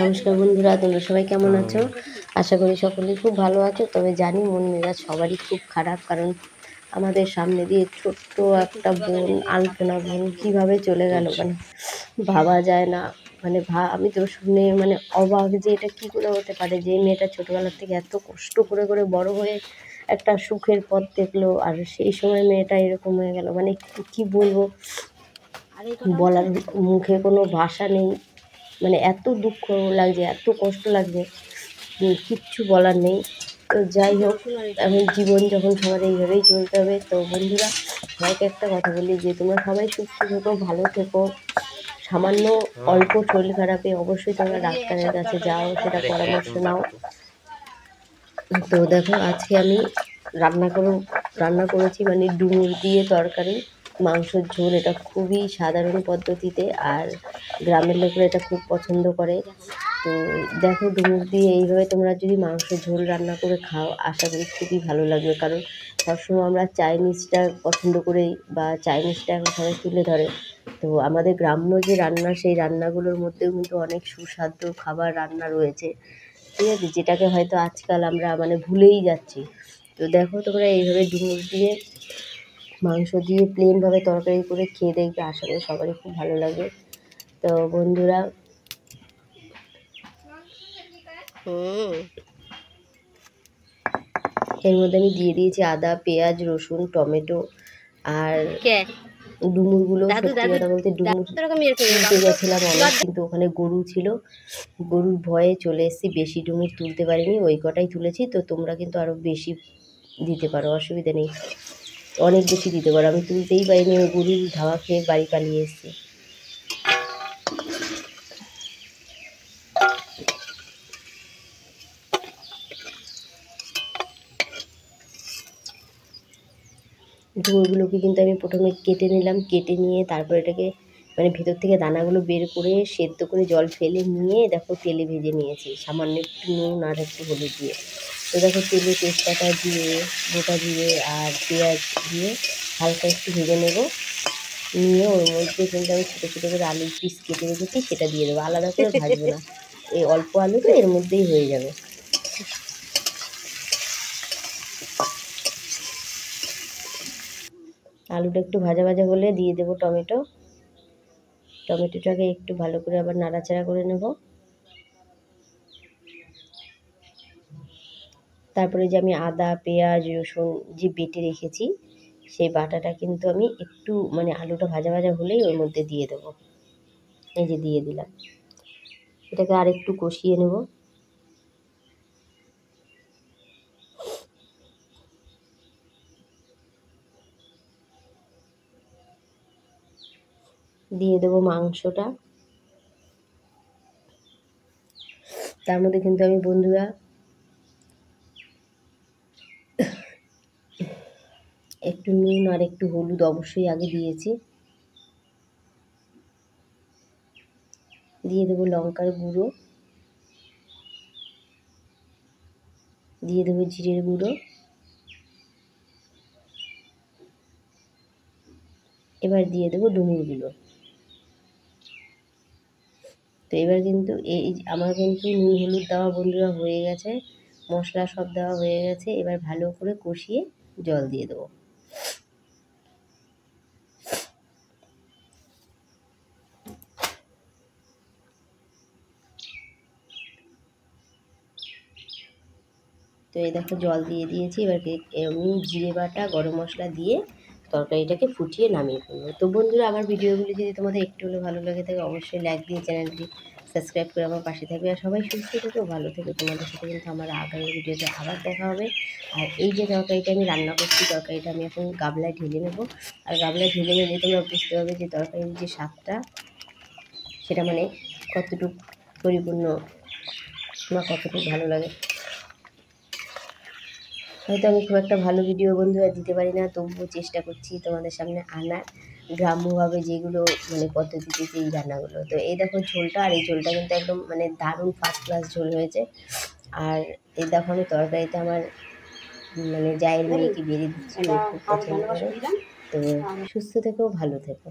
নমস্কার বন্ধুরা, তোমরা সবাই কেমন আছো? আশা করি সকলেই খুব ভালো আছো। তবে জানি মন মেজাজ সবারই খুব খারাপ, কারণ আমাদের সামনে দিয়ে ছোট্ট একটা বোন, আলপনা বোন কীভাবে চলে গেল, মানে ভাবা যায় না। মানে আমি তো শুনে মানে অবাক যে এটা কী করে হতে পারে, যে মেয়েটা ছোটোবেলার থেকে এত কষ্ট করে করে বড় হয়ে একটা সুখের পথ দেখলো, আর সেই সময় মেয়েটা এরকম হয়ে গেল। মানে কি বলবো, বলার মুখে কোনো ভাষা নেই। মানে এত দুঃখ লাগছে, এত কষ্ট লাগছে, কিচ্ছু বলার নেই। তো যাই হোক, এখন জীবন যখন সবার এইভাবেই চলতে হবে। তো বন্ধুরা, সবাইকে একটা কথা বলি যে তোমরা সবাই সুস্থ থেকো, ভালো থেকো। সামান্য অল্প শরীর খারাপে অবশ্যই তোমরা ডাক্তারের কাছে যাও, সেটা পরামর্শ নাও। তো দেখো, আজকে আমি রান্না করেছি মানে ডুমুর দিয়ে তরকারি, মাংসের ঝোল। এটা খুবই সাধারণ পদ্ধতিতে, আর গ্রামের লোকরা এটা খুব পছন্দ করে। তো দেখো, ডুমুর দিয়ে এইভাবে তোমরা যদি মাংসের ঝোল রান্না করে খাও, আশা করি খুবই ভালো লাগবে। কারণ সবসময় আমরা চাইনিজটা পছন্দ করি, বা চাইনিজটা এখন সবাই তুলে ধরে। তো আমাদের গ্রাম্য যে রান্না, সেই রান্নাগুলোর মধ্যেও কিন্তু অনেক সুস্বাদু খাবার রান্না রয়েছে, ঠিক আছে, যেটাকে হয়তো আজকাল আমরা মানে ভুলেই যাচ্ছি। তো দেখো, তোমরা এইভাবে ডুমুর দিয়ে মাংস দিয়ে প্লেনভাবে তরকারি করে খেয়ে দেখবে, আশা করি সবারই খুব ভালো লাগে। তো বন্ধুরা, এর মধ্যে আমি দিয়ে দিয়েছি আদা, পেঁয়াজ, রসুন, টমেটো, আর ডুমুরগুলো। সত্যি কথা বলতে ডুমুর তুলতে গেছিলাম অনেক, কিন্তু ওখানে গরু ছিল, গরুর ভয়ে চলে এসেছি, বেশি ডুমুর তুলতে পারিনি, ওই কটাই তুলেছি। তো তোমরা কিন্তু আরও বেশি দিতে পারো, অসুবিধা নেই, অনেক বেশি দিতে পারো। আমি তুলতেই পারিনি, ওই গরুর ধাওয়া খেয়ে বাড়ি পালিয়ে এসেছি। ডুমুরগুলোকে কিন্তু আমি প্রথমে কেটে নিলাম, কেটে নিয়ে তারপর এটাকে মানে ভেতর থেকে দানাগুলো বের করে সেদ্ধ করে জল ফেলে নিয়ে দেখো তেলে ভেজে নিয়েছি, সামান্য একটু নুন আর একটু হলুদ দিয়ে। তো দেখো, তেলে তেজপাতা দিয়ে, গোটা জিরে আর পেঁয়াজ দিয়ে হালকা একটু ভেজে নেব। নিয়ে ওর মধ্যে কিন্তু আমি ছোটো ছোটো করে আলুর পিস কেটে রেখেছি, সেটা দিয়ে দেবো। আলাদা করে ভাজবো না, এই অল্প আলু তো এর মধ্যেই হয়ে যাবে। আলুটা একটু ভাজা ভাজা হলে দিয়ে দেবো টমেটো। টমেটোটাকে একটু ভালো করে আবার নাড়াচাড়া করে নেব। তারপরে যে আমি আদা, পেঁয়াজ, রসুন যে বেটে রেখেছি, সেই বাটাটা কিন্তু আমি একটু মানে আলুটা ভাজা ভাজা হলেই ওর মধ্যে দিয়ে দেবো। এই যে দিয়ে দিলাম, এটাকে আর একটু কষিয়ে নেব। দিয়ে দেবো মাংসটা। তার মধ্যে কিন্তু আমি বন্ধুরা একটু নুন আর একটু হলুদ অবশ্যই আগে দিয়েছি। দিয়ে দেবো লঙ্কার গুঁড়ো, দিয়ে দেবো জিরের গুঁড়ো। এবার দিয়ে দেবো ডুমুরগুলো। তো এবার কিন্তু এই আমার কিন্তু নুন হলুদ দেওয়া বন্ধুরা হয়ে গেছে, মশলা সব দেওয়া হয়ে গেছে। এবার ভালো করে কষিয়ে জল দিয়ে দেবো। তো এই দেখো, জল দিয়ে দিয়েছি। এবার আমি জিরে বাটা, গরম মশলা দিয়ে তরকারিটাকে ফুটিয়ে নামিয়ে ফেলবো। তো বন্ধুরা, আমার ভিডিওগুলি যদি তোমাদের একটু হলেও ভালো লাগে থাকে, অবশ্যই লাইক দিয়ে চ্যানেলটি সাবস্ক্রাইব করে আমার পাশে থাকবে। আর সবাই সুস্থ থেকো, ভালো থেকো। তোমাদের সাথে কিন্তু আমার আগামী ভিডিওতে আবার দেখা হবে। আর এই যে তরকারিটা আমি রান্না করছি, তরকারিটা আমি এখন গামলায় ঢেলে নেব। আর গামলায় ঢেলে নিলে তোমরা বুঝতে পারবে যে তরকারির যে স্বাদটা, সেটা মানে কতটুকু পরিপূর্ণ বা কতটুকু ভালো লাগে। হয়তো আমি খুব একটা ভালো ভিডিও বন্ধুরা দিতে পারি না, তবুও চেষ্টা করছি তোমাদের সামনে আনার, গ্রাম্যভাবে যেগুলো মানে পদ্ধতিতে এই রান্নাগুলো। তো এই দেখো ঝোলটা, আর এই ঝোলটা কিন্তু একদম মানে দারুণ ফার্স্ট ক্লাস ঝোল হয়েছে। আর এই দেখো, আমি তরকারিতে আমার মানে জায়ের মেয়েকে বেরিয়ে দিচ্ছি, ও খুব পছন্দ করে। তো সুস্থ থেকো, ভালো থেকো।